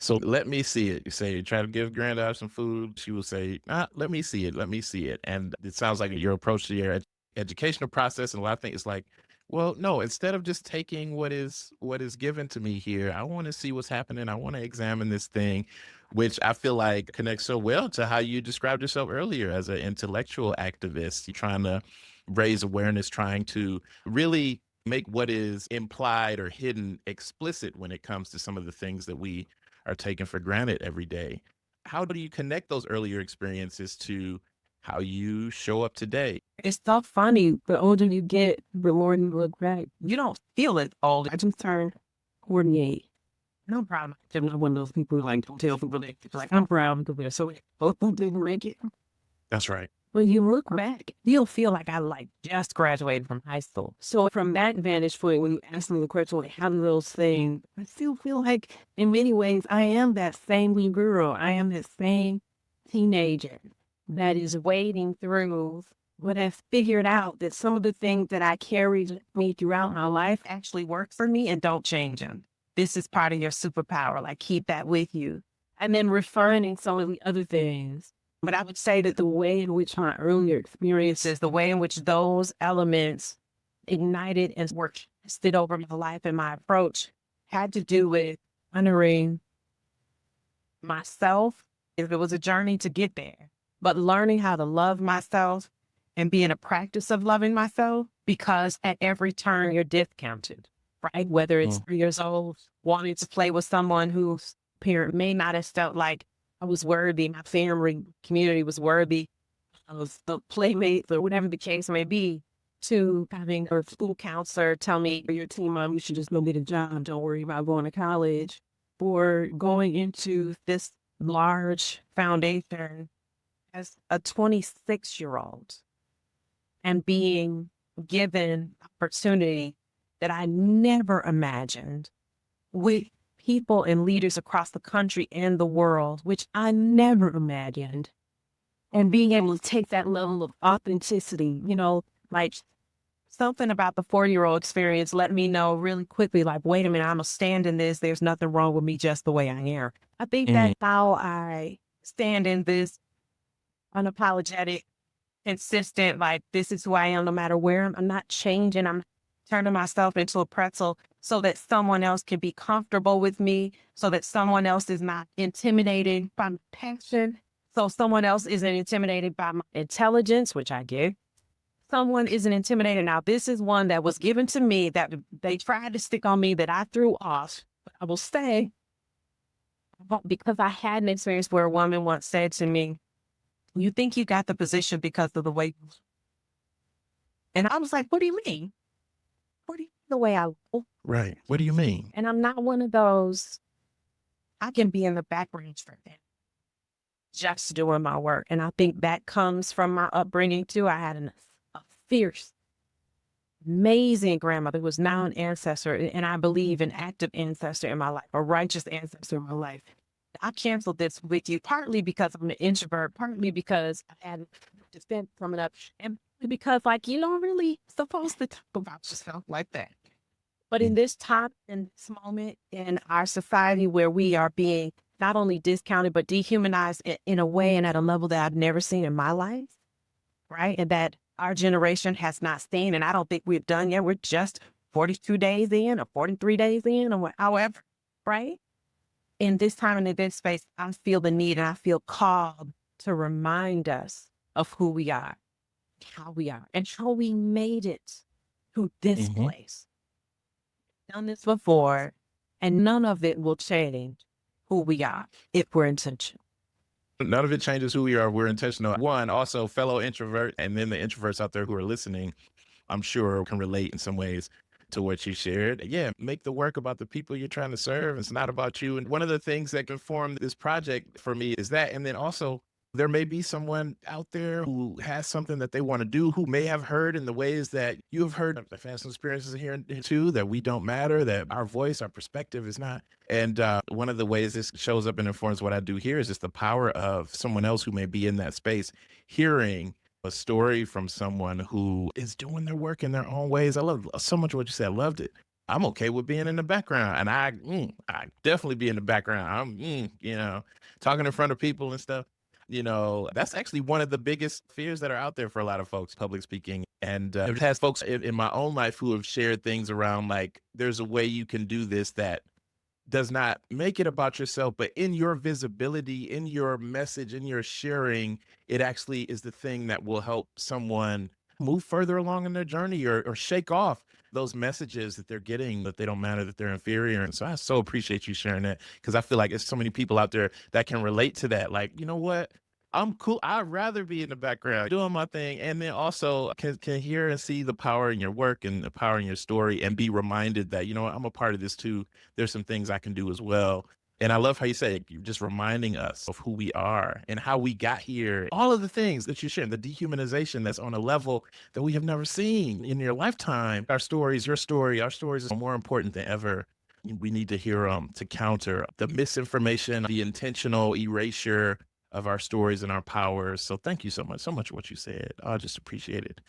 So let me see it. You say you try to give granddad some food. She will say, let me see it. Let me see it. And it sounds like your approach to your educational process and a lot of things is like, well, no, instead of just taking what is given to me here, I want to see what's happening. I want to examine this thing, which I feel like connects so well to how you described yourself earlier as an intellectual activist. You're trying to raise awareness, trying to really make what is implied or hidden explicit when it comes to some of the things that we are taken for granted every day. How do you connect those earlier experiences to how you show up today? It's so funny. The older you get, the more you look back. You don't feel it old. I just turned 48. No problem. I'm not one of those people who like don't tell people that like I'm proud because they're so both of them didn't make it. That's right. When you look back, you'll feel like I like just graduated from high school. So from that vantage point, when you ask me the question, like, how do those things, I still feel like in many ways I am that same little girl. I am that same teenager that is wading through, but has figured out that some of the things that I carried with me throughout my life actually work for me and don't change them. This is part of your superpower. Like, keep that with you. And then refining some of the other things. But I would say that the way in which my earlier experiences, the way in which those elements ignited and were tested over my life and my approach had to do with honoring myself. If it was a journey to get there, but learning how to love myself and be in a practice of loving myself, because at every turn you're discounted, right? Whether it's Mm. 3 years old, wanting to play with someone whose parent may not have felt like I was worthy, my family community was worthy of the playmates or whatever the case may be, to having a school counselor tell me, your teen mom, you should just go get a job. Don't worry about going to college. Or going into this large foundation as a 26-year-old and being given opportunity that I never imagined with people and leaders across the country and the world, which I never imagined. And being able to take that level of authenticity, like something about the 4-year-old experience let me know really quickly, like, wait a minute, I'm going to stand in this. There's nothing wrong with me just the way I am. I think Mm. that's how I stand in this unapologetic, consistent, like, this is who I am no matter where I'm not changing. I'm turning myself into a pretzel so that someone else can be comfortable with me, so that someone else is not intimidated by my passion, so someone else isn't intimidated by my intelligence, which I get. Someone isn't intimidated. Now, this is one that was given to me that they tried to stick on me that I threw off. But I will say, because I had an experience where a woman once said to me, you think you got the position because of the way you look. And I was like, what do you mean? What do you mean the way I look? Right. What do you mean? And I'm not one of those, I can be in the background for them, just doing my work. And I think that comes from my upbringing too. I had a fierce, amazing grandmother who was now an ancestor, and I believe an active ancestor in my life, a righteous ancestor in my life. I canceled this with you partly because I'm an introvert, partly because I had defense coming up, and because like you don't really supposed to talk about yourself like that. But in Mm. this time, in this moment in our society where we are being not only discounted but dehumanized in a way and at a level that I've never seen in my life, right? And that our generation has not seen, and I don't think we've done yet. We're just 42 days in or 43 days in or however, right? In this time and in this space, I feel the need and I feel called to remind us of who we are, how we are, and how we made it to this Mhm. place. Done this before, and none of it will change who we are if we're intentional. None of it changes who we are. We're intentional. One, also fellow introvert, and then the introverts out there who are listening, I'm sure can relate in some ways to what you shared. Yeah, make the work about the people you're trying to serve. It's not about you. And one of the things that can form this project for me is that. And then also, there may be someone out there who has something that they want to do, who may have heard in the ways that you have heard. I've had some experiences here too, that we don't matter, that our voice, our perspective is not. And one of the ways this shows up and informs what I do here is just the power of someone else who may be in that space, hearing a story from someone who is doing their work in their own ways. I love so much what you said. I loved it. I'm okay with being in the background, and I definitely be in the background. Talking in front of people and stuff. That's actually one of the biggest fears that are out there for a lot of folks, public speaking. And it has folks in my own life who have shared things around like, there's a way you can do this that does not make it about yourself, but in your visibility, in your message, in your sharing, it actually is the thing that will help someone move further along in their journey or shake off those messages that they're getting that they don't matter, that they're inferior. And so I so appreciate you sharing that because I feel like there's so many people out there that can relate to that. Like, you know what? I'm cool. I'd rather be in the background doing my thing and then also can hear and see the power in your work and the power in your story and be reminded that, I'm a part of this too. There's some things I can do as well. And I love how you say you're just reminding us of who we are and how we got here. All of the things that you're sharing, the dehumanization that's on a level that we have never seen in your lifetime. Our stories, your story, our stories are more important than ever. We need to hear them to counter the misinformation, the intentional erasure of our stories and our powers. So thank you so much for what you said. I just appreciate it.